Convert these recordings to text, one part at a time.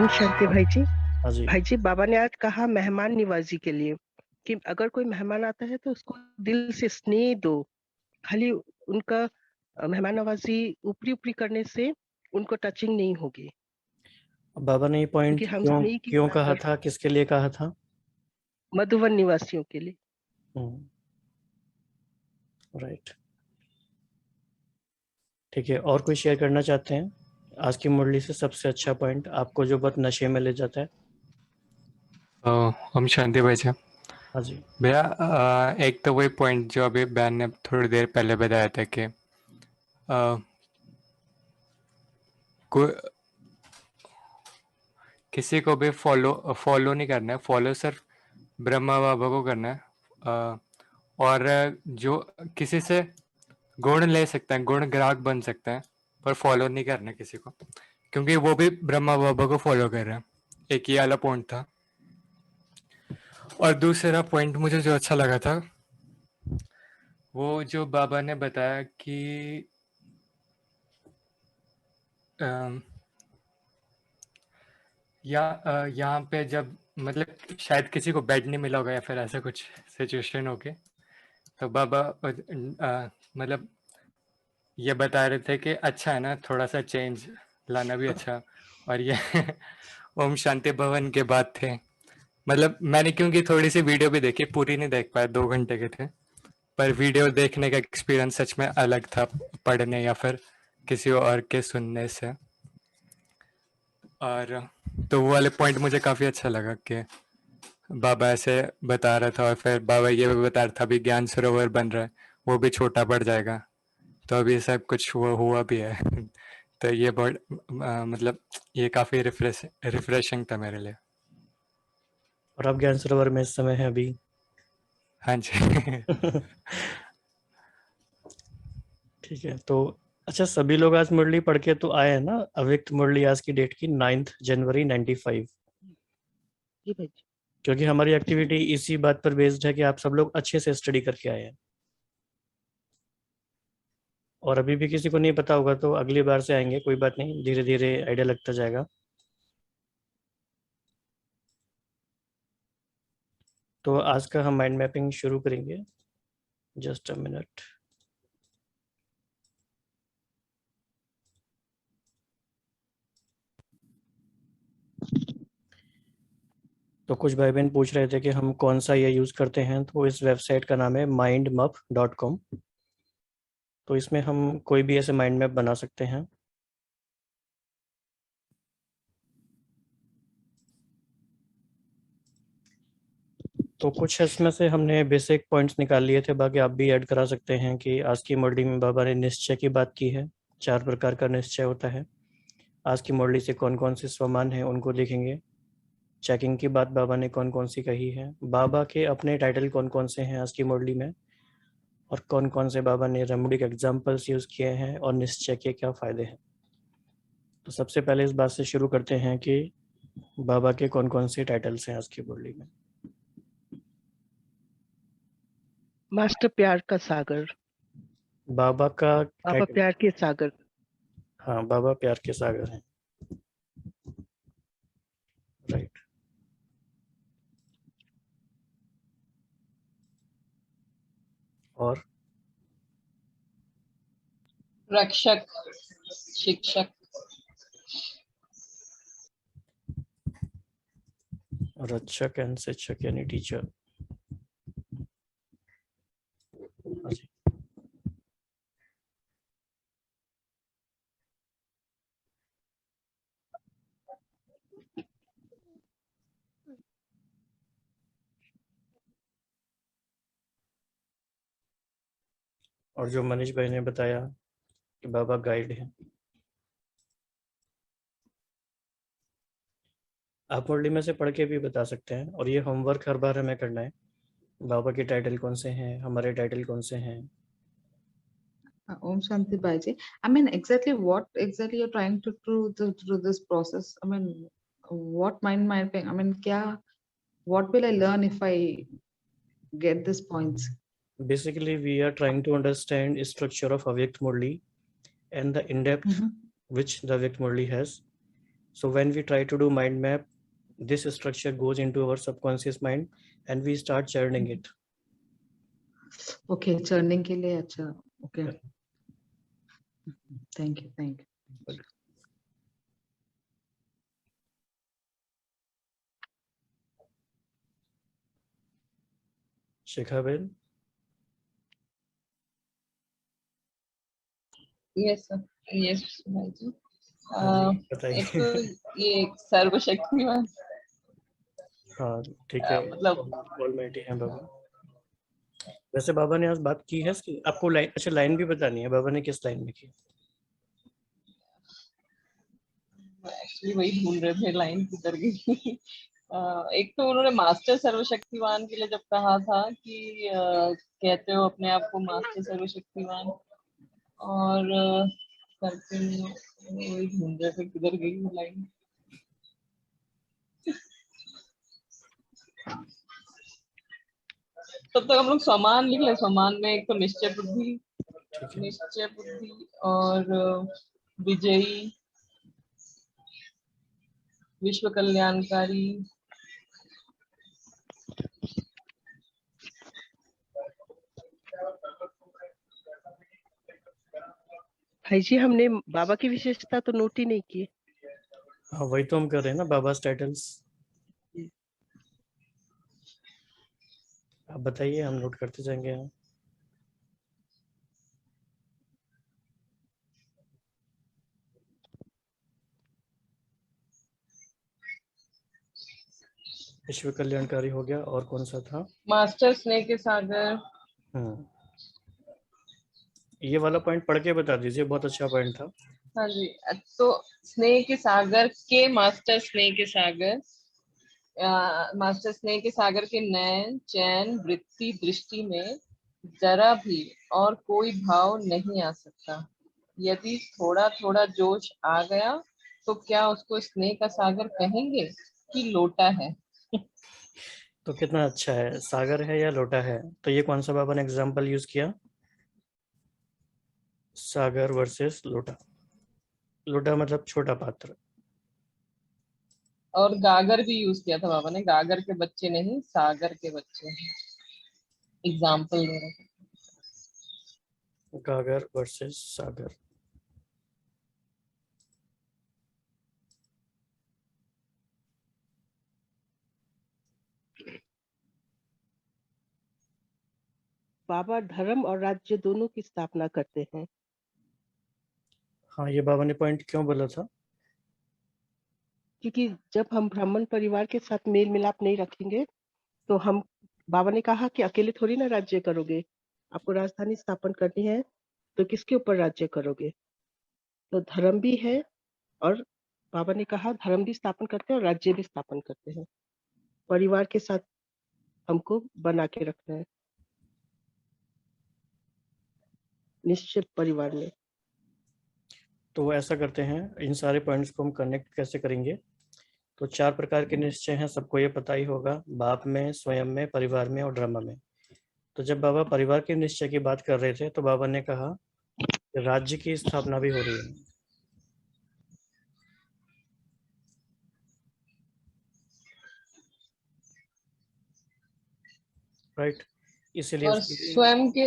शांति भाई जी। हाँ जी। भाई जी, बाबा ने आज कहा मेहमान निवाजी के लिए कि अगर कोई मेहमान आता है तो उसको दिल से स्नेह दो। खाली उनका मेहमान नवाजी ऊपरी-ऊपरी करने से उनको टचिंग नहीं होगी। बाबा ने ये पॉइंट क्योंकि हम क्यों स्नेह की क्यों कहा बराबर था, किसके लिए कहा था? मधुवन निवासियों के लिए। राइट, ठीक है। और कोई शेयर करना चाहते हैं आज की मुरली से सबसे अच्छा पॉइंट आपको जो बहुत नशे में ले जाता है? हम शांति भाई जी। हाँ जी। भैया एक तो वही पॉइंट जो अभी बहन ने थोड़ी देर पहले बताया था कि कोई किसी को भी फॉलो नहीं करना है, फॉलो सिर्फ ब्रह्मा बाबा को करना है। और जो किसी से गुण ले सकते हैं, गुण ग्राहक बन सकते हैं, पर फॉलो नहीं करना किसी को, क्योंकि वो भी ब्रह्मा बाबा को फॉलो कर रहे हैं। एक ये वाला पॉइंट था। और दूसरा पॉइंट मुझे जो अच्छा लगा था वो जो बाबा ने बताया कि यहाँ पे जब मतलब शायद किसी को बेड नहीं मिला होगा या फिर ऐसा कुछ सिचुएशन हो गई, तो बाबा मतलब ये बता रहे थे कि अच्छा है ना, थोड़ा सा चेंज लाना भी अच्छा। और ये ओम शांति भवन के बाद थे, मतलब मैंने क्योंकि थोड़ी सी वीडियो भी देखी, पूरी नहीं देख पाया, 2 घंटे के थे, पर वीडियो देखने का एक्सपीरियंस सच में अलग था पढ़ने या फिर किसी और के सुनने से। और तो वो वाले पॉइंट मुझे काफ़ी अच्छा लगा कि बाबा ऐसे बता रहा था, और फिर बाबा ये भी बता रहा था अभी ज्ञान सरोवर बन रहा है, वो भी छोटा पड़ जाएगा, तो अभी सब कुछ हुआ भी है। तो ये बहुत मतलब ये काफ़ी रिफ्रेशिंग था मेरे लिए। और आप ज्ञान सरोवर में इस समय हैं अभी? हाँ जी। ठीक है, तो अच्छा, सभी लोग आज मुरली पढ़ के तो आए हैं ना? अव्यक्त मुरली आज की डेट की 9 जनवरी 95। जी भाई जी। क्योंकि हमारी एक्टिविटी इसी बात पर बेस्ड है कि आप सब लोग अच्छे से स्टडी करके आए हैं। और अभी भी किसी को नहीं पता होगा तो अगली बार से आएंगे, कोई बात नहीं, धीरे धीरे आइडिया लगता जाएगा। तो आज का हम माइंड मैपिंग शुरू करेंगे। Just a minute. तो कुछ भाई बहन पूछ रहे थे कि हम कौन सा ये यूज़ करते हैं, तो इस वेबसाइट का नाम है mindmup.com। तो इसमें हम कोई भी ऐसे माइंड मैप बना सकते हैं। तो कुछ इसमें से हमने बेसिक पॉइंट्स निकाल लिए थे, बाकी आप भी ऐड करा सकते हैं कि आज की मुरली में बाबा ने निश्चय की बात की है। 4 प्रकार का निश्चय होता है। आज की मुरली से कौन कौन से स्वमान हैं उनको देखेंगे। चेकिंग की बात बाबा ने कौन कौन सी कही है, बाबा के अपने टाइटल कौन कौन से हैं आज की मुरली में, और कौन कौन से बाबा ने रेमेडिक एग्जाम्पल्स यूज़ किए हैं, और निश्चय के क्या फ़ायदे हैं। तो सबसे पहले इस बात से शुरू करते हैं कि बाबा के कौन कौन से टाइटल्स हैं आज की मुरली में। मास्टर प्यार का सागर। बाबा का बाबा टाइटल? प्यार के सागर। हाँ, बाबा प्यार के सागर हैं। राइट। और रक्षक, शिक्षक। रक्षक एंड शिक्षक यानी टीचर। हाँ जी। और जो मनीष भाई ने बताया कि बाबा गाइड हैं। आप मुरली में से पढ़ के भी बता सकते हैं, और ये होमवर्क हर बार हमें करना है। बाबा के टाइटल कौन से हैं, हमारे टाइटल कौन से हैं। Om Shanti Bhaji. I mean, exactly what exactly you're trying to do through this process? I mean, what mind mapping? I mean, what will I learn if I get these points? Basically, we are trying to understand structure of Avyakt Murli and the in-depth which the Avyakt Murli has, So when we try to do mind map, this structure goes into our subconscious mind and we start churning it. Okay, churning के लिए अच्छा. Okay. Thank you. Thank you. Shikha Ben. Yes sir. Yes भाई जी. बताइए. एक तो ये सर्वशक्तिमान. हाँ ठीक है. मतलब ऑलमाइटी है बाबा. वैसे बाबा ने आज बात की है इसकी. आपको लाइन, अच्छा लाइन भी बतानी है बाबा ने किस लाइन में की. एक्चुअली वही ढूंढ रहे थे लाइन किधर गई. एक तो उन्होंने मास्टर सर्वशक्तिमान के लिए जब कहा था कि कहते हो अपने आप को मास्टर सर्वशक्तिमान, और करके वही ढूंढ रहे थे किधर गई वो लाइन. तब तक हम लोग समान लिख ले. समान में एक तो निश्चय बुद्धि, निश्चय बुद्धि और विजयी, विश्व कल्याणकारी, भाई जी हमने बाबा की विशेषता तो नोट ही नहीं की. हाँ वही तो हम कर रहे हैं ना, बाबा टाइटल्स. आप बताइए, हम नोट करते जाएंगे. विश्व कल्याणकारी हो गया, और कौन सा था? मास्टर स्नेह के सागर. ये वाला पॉइंट पढ़ के बता दीजिए, बहुत अच्छा पॉइंट था. हाँ जी. तो स्नेह के सागर के मास्टर स्नेह के सागर, मास्टर स्नेह के सागर के नयन, चैन, वृत्ति, दृष्टि में जरा भी और कोई भाव नहीं आ सकता. यदि थोड़ा थोड़ा जोश आ गया तो क्या उसको स्नेह का सागर कहेंगे कि लोटा है? तो कितना अच्छा है, सागर है या लोटा है. तो ये कौन सा बाबा ने एग्जांपल यूज किया? सागर वर्सेस लोटा. लोटा मतलब छोटा पात्र. और गागर भी यूज किया था बाबा ने. गागर के बच्चे नहीं, सागर के बच्चे. एग्जाम्पल दे रहे थे. गागर वर्सेस सागर. बाबा धर्म और राज्य दोनों की स्थापना करते हैं. हाँ, ये बाबा ने पॉइंट क्यों बोला था? क्योंकि जब हम ब्राह्मण परिवार के साथ मेल मिलाप नहीं रखेंगे तो हम, बाबा ने कहा कि अकेले थोड़ी ना राज्य करोगे, आपको राजधानी स्थापन करनी है तो किसके ऊपर राज्य करोगे. तो धर्म भी है, और बाबा ने कहा धर्म भी स्थापन करते हैं और राज्य भी स्थापन करते हैं. परिवार के साथ हमको बना के रखना है, निश्चित परिवार में. तो ऐसा करते हैं, इन सारे पॉइंट्स को हम कनेक्ट कैसे करेंगे. तो 4 प्रकार के निश्चय हैं, सबको ये पता ही होगा. बाप में, स्वयं में, परिवार में और ड्रामा में. तो जब बाबा परिवार के निश्चय की बात कर रहे थे तो बाबा ने कहा कि राज्य की स्थापना भी हो रही है. राइट. इसीलिए और स्वयं के,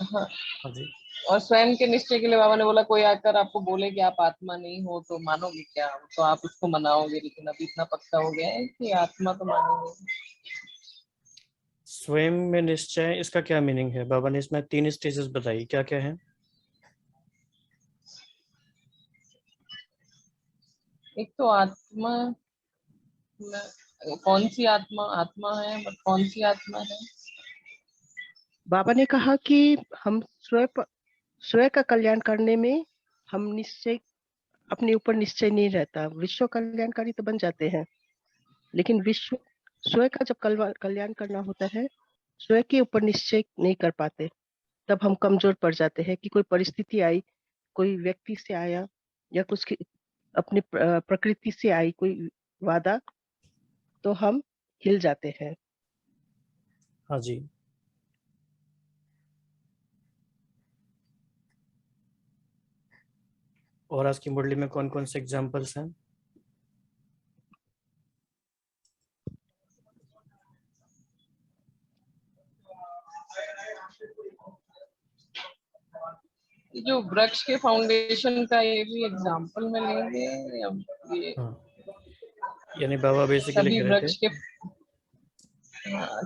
हाँ, हाँ जी. और स्वयं के निश्चय के लिए बाबा ने बोला कोई आकर आपको बोले कि आप आत्मा नहीं हो तो मानोगे क्या? तो आप उसको मनाओगे, लेकिन अभी इतना पक्का हो गया है कि आत्मा तो मानोगे. स्वयं में निश्चय, इसका क्या मीनिंग है? बाबा ने इसमें 3 स्टेजेस बताई, क्या क्या है? एक तो आत्मा, कौन सी आत्मा आत्मा है, बट कौन सी आत्मा है? बाबा ने कहा कि हम स्वयं का कल्याण करने में हम निश्चय, अपने ऊपर निश्चय नहीं रहता. विश्व कल्याणकारी तो बन जाते हैं, लेकिन विश्व स्वयं का जब कल्याण करना होता है, स्वयं के ऊपर निश्चय नहीं कर पाते. तब हम कमजोर पड़ जाते हैं कि कोई परिस्थिति आई, कोई व्यक्ति से आया, या कुछ अपनी प्रकृति से आई कोई वादा, तो हम हिल जाते हैं. हाँ जी. और आज की मुरली में कौन कौन से एग्जाम्पल्स हैं? जो वृक्ष के फाउंडेशन का ये भी एग्जाम्पल में लेंगे या ये हाँ, यानी बाबा बेसिकली सभी कह रहे थे वृक्ष के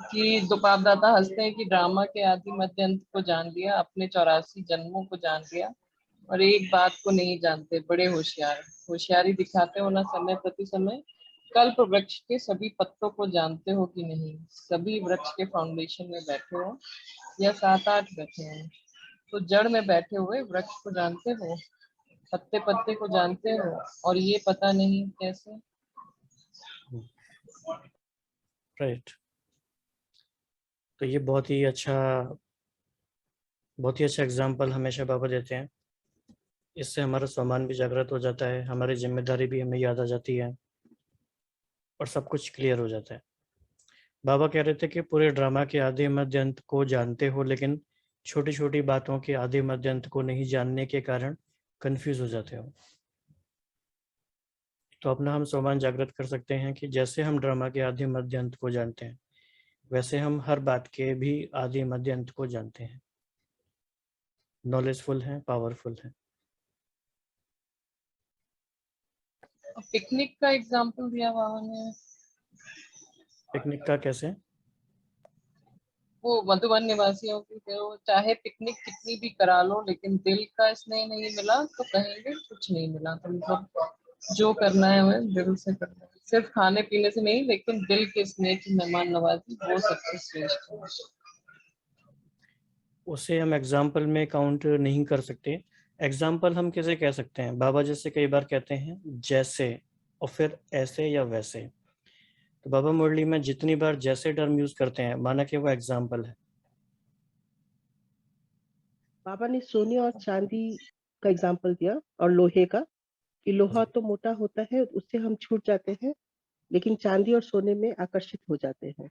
कि दो बाप दादा हंसते हैं कि ड्रामा के आदि मध्य अंत को जान लिया, अपने 84 जन्मों को जान लिया और एक बात को नहीं जानते, बड़े होशियार, होशियारी दिखाते हो ना समय प्रति समय। कल्प वृक्ष के सभी पत्तों को जानते हो कि नहीं, सभी वृक्ष के फाउंडेशन में बैठे हो या 7-8 बैठे हो, तो जड़ में बैठे हुए वृक्ष को जानते हो, पत्ते पत्ते को जानते हो और ये पता नहीं कैसे। राइट। तो ये बहुत ही अच्छा एग्जाम्पल हमेशा बाबा देते हैं। इससे हमारा सम्मान भी जागृत हो जाता है, हमारी जिम्मेदारी भी हमें याद आ जाती है और सब कुछ क्लियर हो जाता है। बाबा कह रहे थे कि पूरे ड्रामा के आदि मध्य अंत को जानते हो, लेकिन छोटी छोटी बातों के आदि मध्य अंत को नहीं जानने के कारण कंफ्यूज हो जाते हो। तो अपना हम सम्मान जागृत कर सकते हैं कि जैसे हम ड्रामा के आदि मध्य अंत को जानते हैं, वैसे हम हर बात के भी आदि मध्य अंत को जानते हैं, नॉलेजफुल हैं, पावरफुल हैं। पिकनिक का एग्जाम्पल दिया बाबा ने। पिकनिक का कैसे? वो मधुबन निवासियों की, तो चाहे पिकनिक कितनी भी करा लो लेकिन दिल का स्नेह नहीं मिला तो कहेंगे कुछ नहीं मिला। तो मतलब जो करना है वह दिल से करना है, सिर्फ खाने पीने से नहीं, लेकिन दिल के स्नेह की मेहमान नवाजी वो सबसे श्रेष्ठ है। उसे हम एग्जाम्पल में काउंट नहीं कर सकते। एग्जाम्पल हम कैसे कह सकते हैं? बाबा जैसे कई बार कहते हैं जैसे और फिर ऐसे या वैसे। तो बाबा मुरली में जितनी बार जैसे टर्म यूज करते हैं, माना कि वो एग्जाम्पल है। बाबा ने सोने और चांदी का एग्जाम्पल दिया और लोहे का, कि लोहा तो मोटा होता है, उससे हम छूट जाते हैं, लेकिन चांदी और सोने में आकर्षित हो जाते हैं।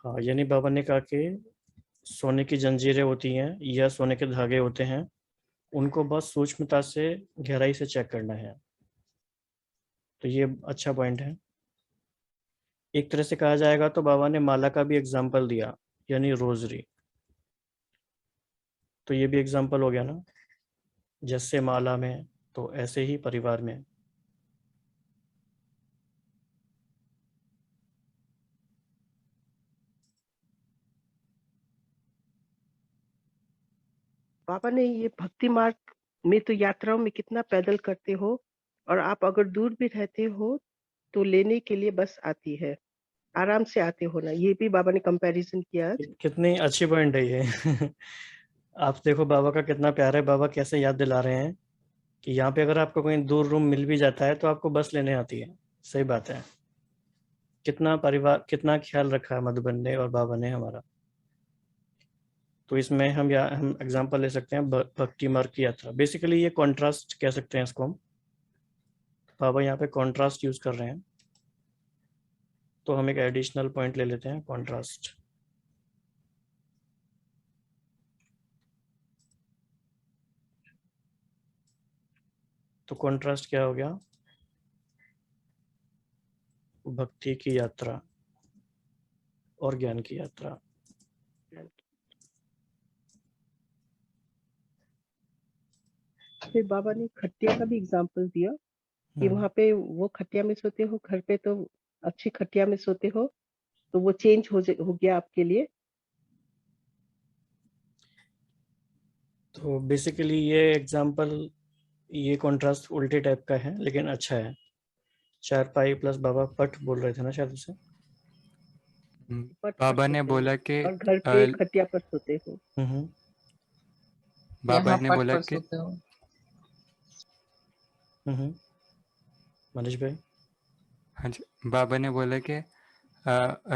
हाँ, यानी बाबा ने कहा कि सोने की जंजीरें होती हैं या सोने के धागे होते हैं, उनको बस सूक्ष्मता से, गहराई से चेक करना है। तो ये अच्छा पॉइंट है। एक तरह से कहा जाएगा तो बाबा ने माला का भी एग्जाम्पल दिया, यानी रोजरी। तो ये भी एग्जाम्पल हो गया ना, जैसे माला में तो ऐसे ही परिवार में। बाबा ने ये भक्ति मार्ग में तो यात्राओं में कितना पैदल करते हो, और आप अगर दूर भी रहते हो तो लेने के लिए बस आती है, आराम से आते हो ना, ये भी बाबा ने कंपैरिजन किया आज। कितनी अच्छी पॉइंट है ये। आप देखो बाबा का कितना प्यार है। बाबा कैसे याद दिला रहे हैं कि यहाँ पे अगर आपको कोई दूर रूम मिल भी जाता है तो आपको बस लेने आती है। सही बात है। कितना परिवार, कितना ख्याल रखा है मधुबन ने और बाबा ने हमारा। तो इसमें हम एग्जांपल ले सकते हैं भक्ति मार्ग की यात्रा। बेसिकली ये कॉन्ट्रास्ट कह सकते हैं इसको हम। बाबा यहाँ पे कॉन्ट्रास्ट यूज कर रहे हैं, तो हम एक एडिशनल पॉइंट ले लेते हैं, कॉन्ट्रास्ट। तो कॉन्ट्रास्ट क्या हो गया? भक्ति की यात्रा और ज्ञान की यात्रा। फिर बाबा ने खटिया का भी एग्जाम्पल दिया कि वहां पे वो खटिया में सोते हो, घर पे तो अच्छी खटिया में सोते हो, तो वो चेंज हो गया आपके लिए। तो बेसिकली ये एग्जांपल, ये कॉन्ट्रास्ट उल्टे टाइप का है लेकिन अच्छा है। चारपाई प्लस बाबा पट बोल रहे थे ना शायद उसे। पट पर बाबा ने सोते हो बोला कि और घर पे खटिया पर सोते हो। बाबा यहाँ ने पट बोला पर कि सोते हो। मनीष भाई। हाँ जी, बाबा ने बोला कि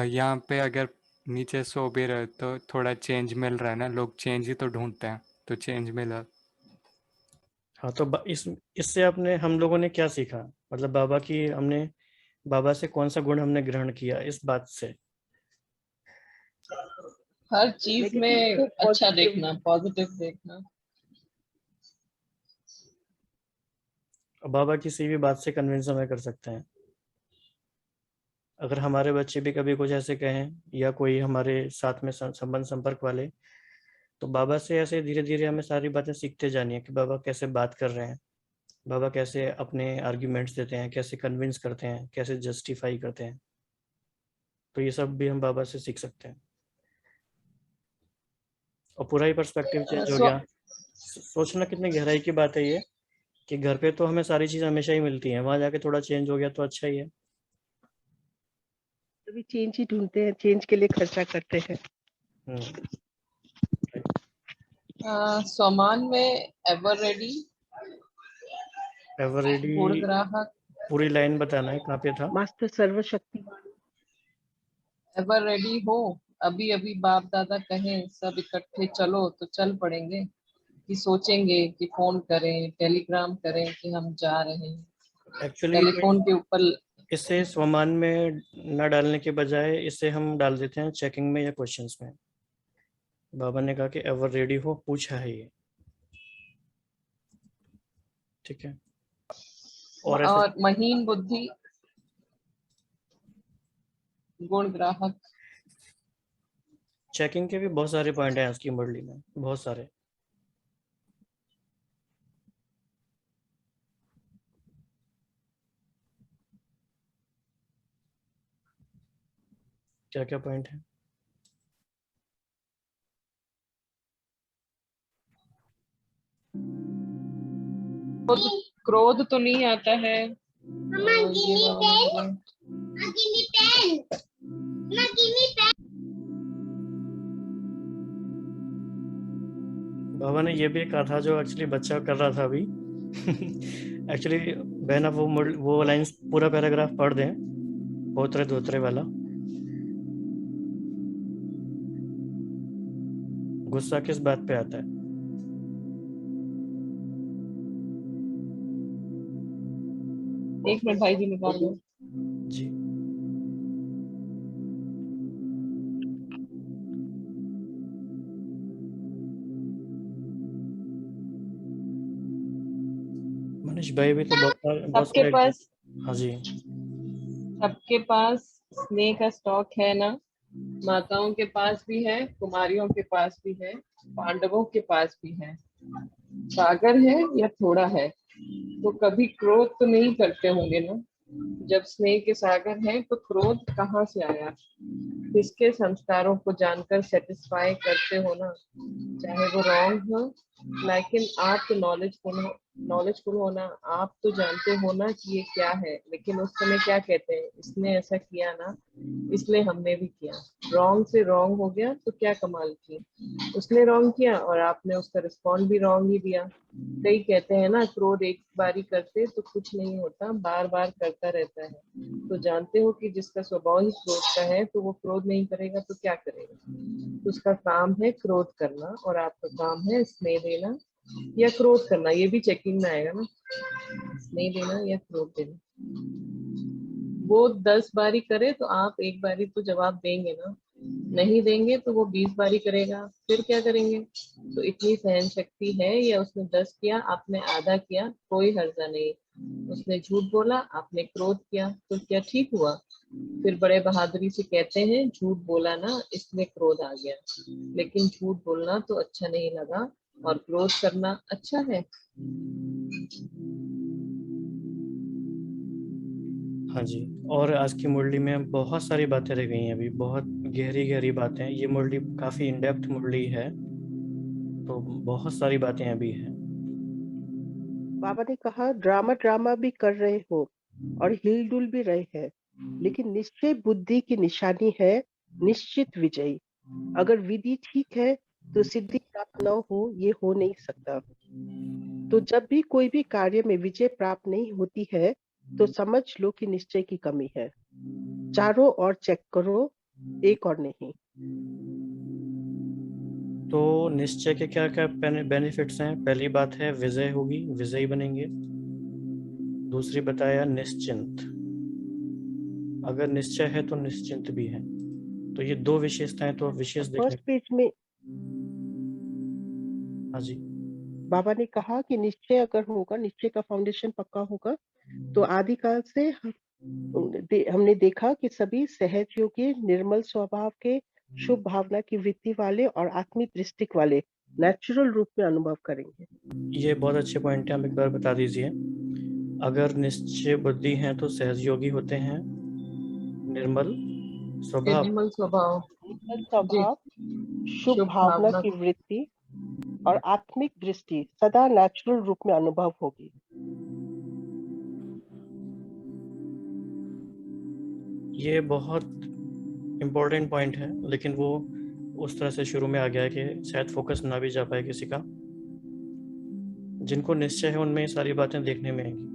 यहाँ पे अगर नीचे सो भी रहे तो थोड़ा चेंज मिल रहा है ना, लोग चेंज ही तो ढूंढते हैं, तो चेंज मिला। हाँ, तो इससे आपने, हम लोगों ने क्या सीखा? मतलब बाबा की, हमने बाबा से कौन सा गुण हमने ग्रहण किया इस बात से? हर चीज में नेगेटिव को अच्छा पॉजिटिव। देखना, पॉजिटिव देखना। बाबा किसी भी बात से कन्विंस हमें कर सकते हैं। अगर हमारे बच्चे भी कभी कुछ ऐसे कहें या कोई हमारे साथ में संबंध संपर्क वाले तो बाबा से ऐसे धीरे धीरे हमें सारी बातें सीखते जानी है कि बाबा कैसे बात कर रहे हैं, बाबा कैसे अपने आर्ग्यूमेंट्स देते हैं, कैसे कन्विंस करते हैं, कैसे जस्टिफाई करते हैं। तो ये सब भी हम बाबा से सीख सकते हैं और पूरा ही पर्सपेक्टिव चेंज हो गया। सोचना कितनी गहराई की बात है ये, कि घर पे तो हमें सारी चीज़ हमेशा ही मिलती हैं, वहाँ जाके थोड़ा चेंज हो गया तो अच्छा ही है। अभी चेंज ही ढूंढते हैं, चेंज के लिए खर्चा करते हैं। सोमान में एवर रेडी, एवर रेडी गुण ग्राहक, पूरी लाइन बताना है, कहाँ पे था? मास्टर सर्वशक्तिमान। एवर रेडी हो, अभी अभी बाप दादा कहें सब इकट्ठे चलो तो चल पड़ेंगे, कि सोचेंगे कि फोन करें, टेलीग्राम करें कि हम जा रहे हैं। एक्चुअली टेलीफोन के ऊपर इसे स्वमान में न डालने के बजाय इसे हम डाल देते हैं चेकिंग में या क्वेश्चंस में। बाबा ने कहा कि एवर रेडी हो, पूछा है ये, ठीक है। और महीन बुद्धि, गुण ग्राहक। चेकिंग के भी बहुत सारे पॉइंट हैं इसकी मुरली में, बहुत सारे। क्या क्या पॉइंट है? क्रोध तो नहीं आता है। बाबा ने ये भी कहा था जो एक्चुअली बच्चा कर रहा था अभी। एक्चुअली बहन आप वो लाइंस पूरा पैराग्राफ पढ़ दें, पोतरे धोतरे वाला। गुस्सा किस बात पे आता है? एक मिनट भाई जी निकाल लो। जी मनीष भाई भी तो बहुत सबके सारे। पास हाँ जी, सबके पास स्नेह का स्टॉक है ना। माताओं के पास भी है, कुमारियों के पास भी है, पांडवों के पास भी है। सागर है या थोड़ा है, तो कभी क्रोध तो नहीं करते होंगे ना। जब स्नेह के सागर है तो क्रोध कहाँ से आया? किसके संस्कारों को जानकर सेटिस्फाई करते हो ना, चाहे वो रॉन्ग हो। लेकिन आप तो नॉलेजफुल होना, आप तो जानते हो ना कि ये क्या है। लेकिन उस समय क्या कहते हैं, इसने ऐसा किया ना इसलिए हमने भी किया। रॉन्ग से रॉन्ग हो गया तो क्या कमाल की, उसने रॉन्ग किया और आपने उसका रिस्पॉन्ड भी रॉन्ग ही दिया। कई कहते हैं ना, क्रोध एक बारी करते तो कुछ नहीं होता, बार बार करता रहता है। तो जानते हो कि जिसका स्वभाव ही क्रोध का है तो वो क्रोध नहीं करेगा तो क्या करेगा। तो उसका काम है क्रोध करना और आपका काम है स्नेह देना या क्रोध करना। ये भी चेकिंग में आएगा ना, स्नेह देना या क्रोध देना। वो 10 बारी करे तो आप एक बारी तो जवाब देंगे ना, नहीं देंगे तो वो 20 बारी करेगा, फिर क्या करेंगे। तो इतनी सहन शक्ति है, या उसने 10 किया आपने आधा किया, कोई हर्जा नहीं। उसने झूठ बोला आपने क्रोध किया, तो क्या ठीक हुआ? फिर बड़े बहादुरी से कहते हैं झूठ बोला ना इसलिए क्रोध आ गया। लेकिन झूठ बोलना तो अच्छा नहीं लगा और क्रोध करना अच्छा है। हाँ जी। और आज की मुरली में बहुत सारी बातें रह गई हैं, अभी बहुत गहरी गहरी बातें। ये मुरली काफ़ी इन डेप्थ मुरली है, तो बहुत सारी बातें अभी हैं। बाबा ने कहा ड्रामा भी कर रहे हो और हिलडुल भी रहे हैं, लेकिन निश्चय बुद्धि की निशानी है निश्चित विजयी। अगर विधि ठीक है तो सिद्धि प्राप्त न हो ये हो नहीं सकता। तो जब भी कोई भी कार्य में विजय प्राप्त नहीं होती है तो समझ लो कि निश्चय की कमी है। चारों ओर चेक करो, एक और नहीं। तो निश्चय के क्या क्या बेनिफिट्स हैं? पहली बात है विजय होगी, विजयी बनेंगे। दूसरी बताया निश्चिंत, अगर निश्चय है तो निश्चिंत भी है। तो ये दो विशेषताएं तो विशेष देखने। फर्स्ट पेज में हाँ जी, बाबा ने कहा कि निश्चय अगर होगा, निश्चय का फाउंडेशन पक्का होगा, तो आदिकाल से हमने देखा कि सभी सहज योगी, निर्मल स्वभाव के, शुभ भावना की वृत्ति वाले और आत्मिक दृष्टि वाले नेचुरल रूप में अनुभव करेंगे। ये बहुत अच्छे पॉइंट है, हम एक बार बता दीजिए। अगर निश्चय बुद्धि हैं तो सहजयोगी होते हैं, निर्मल स्वभाव, निर्मल स्वभाव, निर्मल जी, स्वभाव, शुभ शुभ भावना भावना, की वृत्ति और आत्मिक दृष्टि सदा नेचुरल रूप में अनुभव होगी। ये बहुत इम्पोर्टेंट पॉइंट है, लेकिन वो उस तरह से शुरू में आ गया है कि शायद फोकस ना भी जा पाए किसी का। जिनको निश्चय है उनमें ये सारी बातें देखने में आएंगी।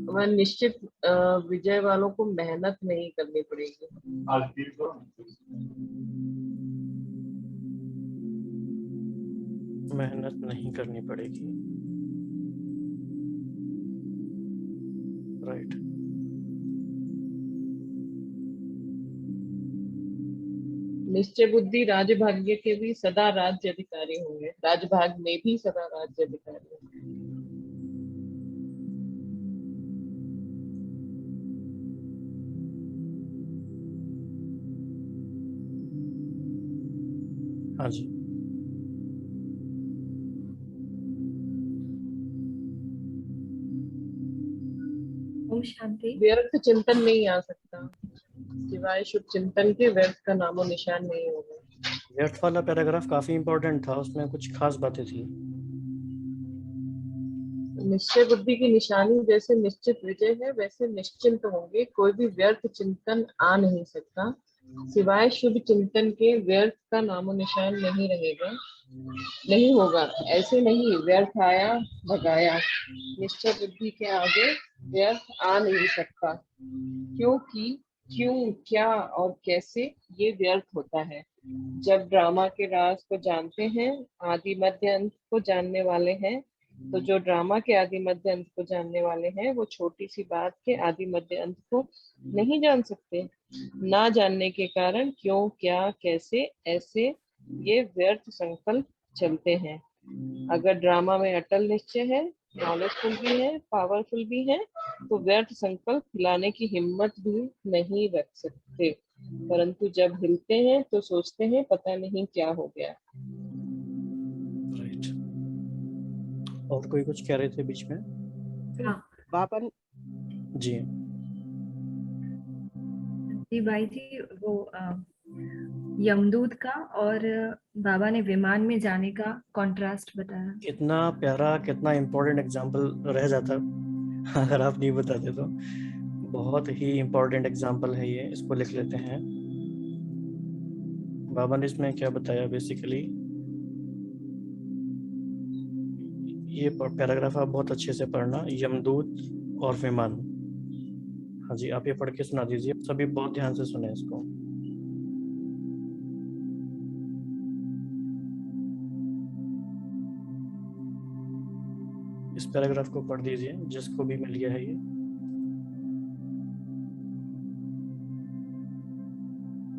वह निश्चित विजय वालों को मेहनत नहीं करनी पड़ेगी। मेहनत नहीं करनी पड़ेगी, राइट। निश्चय बुद्धि राजभाग्य के भी सदा राज्य अधिकारी होंगे, राजभाग में भी सदा राज्य अधिकारी होंगे। हाँ जी। ओम शांति। व्यर्थ चिंतन नहीं आ सकता, सिवाय शुभ चिंतन के व्यर्थ का नामो निशान नहीं होगा। व्यर्थ वाला पैराग्राफ काफी इंपॉर्टेंट था, उसमें कुछ खास बातें थी। निश्चय बुद्धि की निशानी जैसे निश्चित विजय है, वैसे निश्चिंत होंगे, कोई भी व्यर्थ चिंतन आ नहीं सकता, सिवाय शुभ चिंतन के व्यर्थ का नामो निशान नहीं रहेगा, नहीं होगा। ऐसे नहीं व्यर्थ आया भगाया, निश्चय बुद्धि के आगे व्यर्थ आ नहीं सकता, क्योंकि क्यों, क्या और कैसे ये व्यर्थ होता है। जब ड्रामा के राज को जानते हैं, आदि मध्य अंत को जानने वाले हैं, तो जो ड्रामा के आदि मध्य अंत को जानने वाले हैं, वो छोटी सी बात के आदि मध्य अंत को नहीं जान सकते। ना जानने के कारण क्यों, क्या, कैसे, ऐसे ये व्यर्थ संकल्प चलते हैं। अगर ड्रामा में अटल निश्चय है, नॉलेजफुल भी है, पावरफुल भी है, तो व्यर्थ संकल्प हिलाने की हिम्मत भी नहीं रख सकते, परंतु जब हिलते हैं तो सोचते हैं पता नहीं क्या हो गया। राइट। और कोई कुछ कह रहे थे बीच में? हाँ बाबा जी। जी भाई जी, वो यमदूत का और बाबा ने विमान में जाने का कंट्रास्ट बताया। कितना प्यारा, कितना इम्पोर्टेंट एग्जाम्पल रह जाता अगर आप नहीं बताते तो। बहुत ही इम्पोर्टेंट एग्जाम्पल है ये, इसको लिख लेते हैं। बाबा ने इसमें क्या बताया बेसिकली, ये पैराग्राफ आप बहुत अच्छे से पढ़ना, यमदूत और विमान। हाँ जी, आप ये पढ़ के सुना दीजिए, सभी बहुत ध्यान से सुने इसको। इस पैराग्राफ को पढ़ दीजिए जिसको भी मिल गया है ये।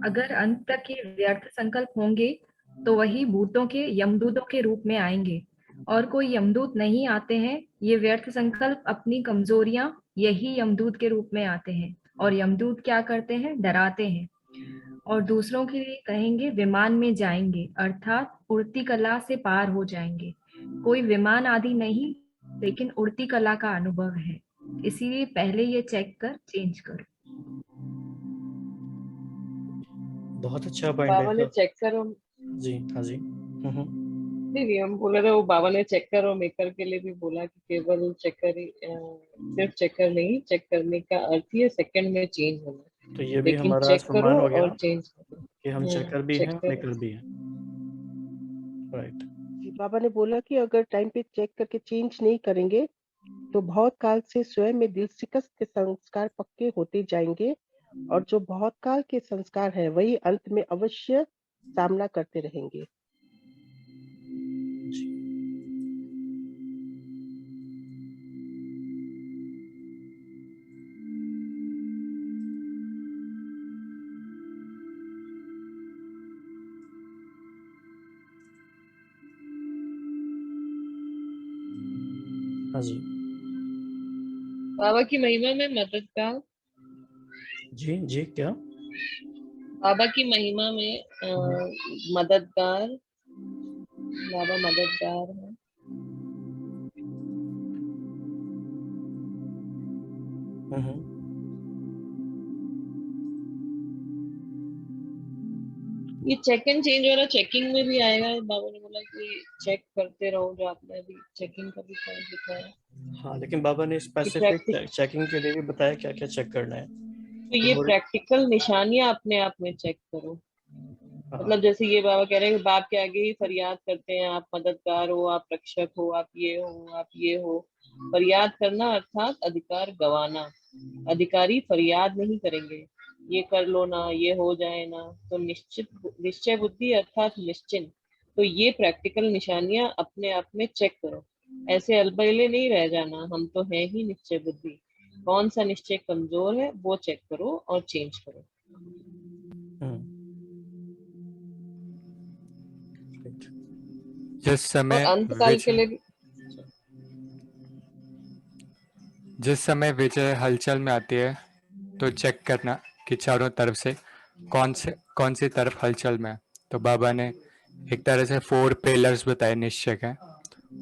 अगर अंत तक ये व्यर्थ संकल्प होंगे तो वही भूतों के यमदूतों के रूप में आएंगे, और कोई यमदूत नहीं आते हैं। ये व्यर्थ संकल्प अपनी कमजोरियां यही यमदूत के रूप में आते हैं, और यमदूत क्या करते हैं, डराते हैं और दूसरों के लिए कहेंगे विमान में जाएंगे, अर्थात उड़ती कला से पार हो जाएंगे। कोई विमान आदि नहीं, लेकिन उड़ती कला का अनुभव है। इसीलिए पहले ये चेक कर चेंज करो। बहुत अच्छा पॉइंट बाबा ने है। चेक करो, जी हाँ जी। नहीं हम बोले थे, वो बाबा ने चेकर और मेकर के लिए भी बोला कि केवल चेकर ही सिर्फ चेकर नहीं, चेक करने का अर्थ ही है सेकंड में चेंज होना, तो ये भी लेकिन हमारा चेक करो सम्मान हो गया और चेंज करो। कि हम चेकर भी हैं, चेकर, मेकर भी हैं। राइट। बाबा ने बोला कि अगर टाइम पे चेक करके चेंज नहीं करेंगे तो बहुत काल से स्वयं में दिल शिकस्त के संस्कार पक्के होते जाएंगे, और जो बहुत काल के संस्कार है वही अंत में अवश्य सामना करते रहेंगे। हाँ जी। बाबा की महिमा में मददगार, जी जी क्या? बाबा की महिमा में मददगार, बाबा मददगार है। ये चेक एंड चेंज वाला चेकिंग में भी आएगा। बाबा ने बोला कि चेक करते रहो, जो आपने अभी चेकिंग का भी पॉइंट दिखाया। हाँ, लेकिन बाबा ने स्पेसिफिक चेकिंग के लिए भी बताया क्या क्या चेक करना है। तो ये प्रैक्टिकल निशानियां अपने आप में चेक करो। मतलब जैसे ये बाबा कह रहे हैं, बाप के आगे ही फरियाद करते हैं, आप मददगार हो, आप रक्षक हो, आप ये हो, आप ये हो। फरियाद करना अर्थात अधिकार गंवाना। अधिकारी फरियाद नहीं करेंगे, ये कर लो ना, ये हो जाए ना। तो निश्चय बुद्धि अर्थात निश्चिंत। तो ये प्रैक्टिकल निशानियां अपने आप में चेक करो। ऐसे अलबेले नहीं रह जाना, हम तो हैं ही निश्चय बुद्धि। कौन सा निश्चय कमजोर है वो चेक करो और चेंज करो। जिस समय अंतकाल के लिए जिस समय विजय हलचल में आती है तो चेक करना कि चारों तरफ से कौन सी तरफ हलचल में है। तो बाबा ने एक तरह से 4 पिलर्स बताए निश्चय के,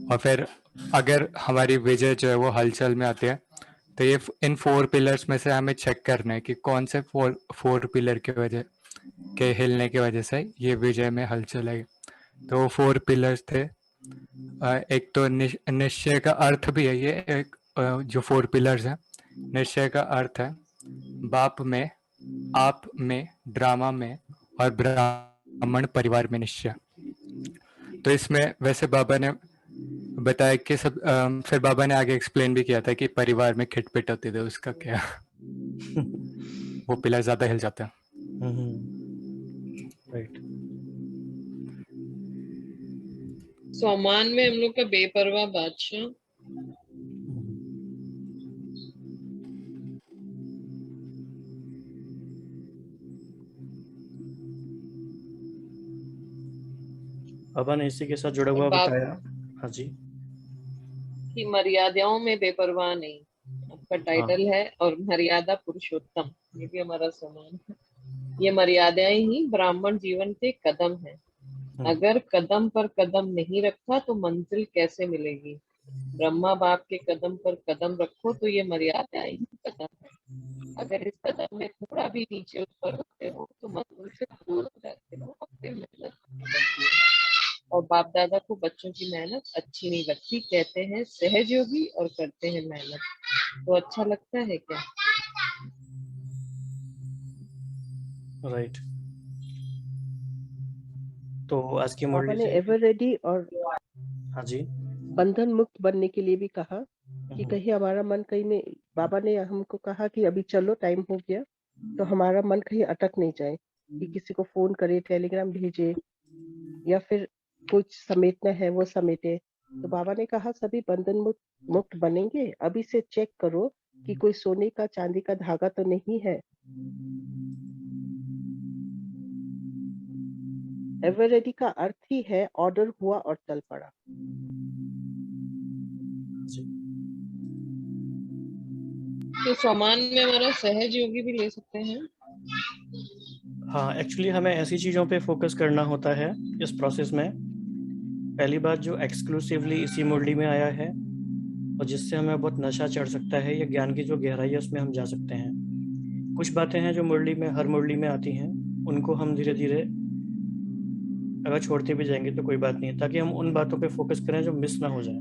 और फिर अगर हमारी विजय जो है वो हलचल में आती है तो ये इन 4 पिलर्स में से हमें चेक करना है कि कौन से 4 पिलर की वजह के हिलने की वजह से ये विजय में हलचल है। तो 4 पिलर्स थे। एक तो निश्चय का अर्थ भी है ये एक, जो 4 पिलर्स हैं। निश्चय का अर्थ है बाप में, आप में, ड्रामा में और ब्राह्मण परिवार में निश्चय। तो इसमें वैसे बाबा ने बताया कि सब फिर बाबा ने आगे एक्सप्लेन भी किया था कि परिवार में खिटपिट होती थी, उसका क्या वो पिलर ज्यादा हिल जाता है। राइट। सोमान में हम लोग का बेपरवाह बादशाह। बाबा ने इसी के साथ जुड़ा हुआ बताया। हाँ जी, कि मर्यादाओं में बेपरवाह नहीं, आपका टाइटल है। और मर्यादा पुरुषोत्तम, ये भी हमारा सम्मान है। ये मर्यादाएं ही ब्राह्मण जीवन के कदम है। अगर कदम पर कदम नहीं रखा तो मंजिल कैसे मिलेगी। ब्रह्मा बाप के कदम पर कदम रखो तो ये मर्यादाएं ही कदम है। अगर इस कदम में थोड़ा भी नीचे ऊपर होते हो तो मंजिल से दूर हो जाते हो, फिर मेहनत करती है। और बाप दादा को बच्चों की मेहनत अच्छी नहीं लगती, कहते हैं सहज योगी और करते हैं मेहनत। तो अच्छा लगता है क्या? राइट। तो आज की बाबा मुरली ने से एवर रेडी और हाँ जी, बंधन मुक्त बनने के लिए भी कहा कि कहीं हमारा मन कहीं नहीं, बाबा ने हमको कहा कि अभी चलो टाइम हो गया, तो हमारा मन कहीं अटक नहीं जाए कि किसी को फोन करे, टेलीग्राम भेजे या फिर कुछ समेटना है वो समेटे। तो बाबा ने कहा सभी बंधन मुक्त बनेंगे, अभी से चेक करो कि कोई सोने का चांदी का धागा तो नहीं है। एवर रेडी का अर्थ ही है ऑर्डर हुआ और चल पड़ा। तो समान में हमारा सहज योगी भी ले सकते हैं। हाँ, एक्चुअली हमें ऐसी चीज़ों पे फोकस करना होता है इस प्रोसेस में। पहली बात जो एक्सक्लूसिवली इसी मुरली में आया है और जिससे हमें बहुत नशा चढ़ सकता है या ज्ञान की जो गहराई है उसमें हम जा सकते हैं। कुछ बातें हैं जो मुरली में हर मुरली में आती हैं, उनको हम धीरे धीरे अगर छोड़ते भी जाएंगे तो कोई बात नहीं है, ताकि हम उन बातों पे फोकस करें जो मिस ना हो जाए।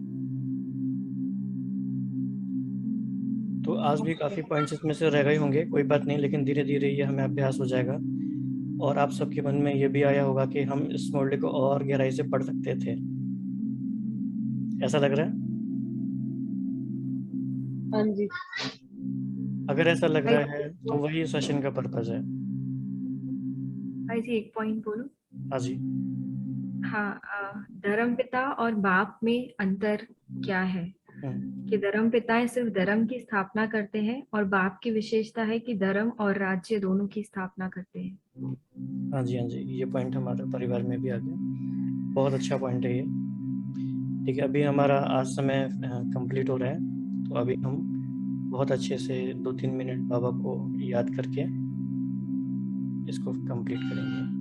तो आज भी काफ़ी पॉइंट्स इसमें से रह गए होंगे, कोई बात नहीं, लेकिन धीरे धीरे ये हमें अभ्यास हो जाएगा और आप सबके मन में ये भी आया होगा कि हम इस मुरली को और गहराई से पढ़ सकते थे। ऐसा लग रहा है? हाँ जी। अगर ऐसा लग रहा है तो वही सेशन का पर्पस है। भाई जी एक पॉइंट बोलूं? हाँ जी। हाँ, धर्म पिता और बाप में अंतर क्या है कि धर्म पिताएं सिर्फ धर्म की स्थापना करते हैं और बाप की विशेषता है कि धर्म और राज्य दोनों की स्थापना करते हैं। हाँ जी, हाँ जी, ये पॉइंट हमारे परिवार में भी आ गया। बहुत अच्छा पॉइंट है ये। ठीक है, अभी हमारा आज समय कंप्लीट हो रहा है, तो अभी हम बहुत अच्छे से 2-3 मिनट बाबा को याद करके इसको कंप्लीट करेंगे।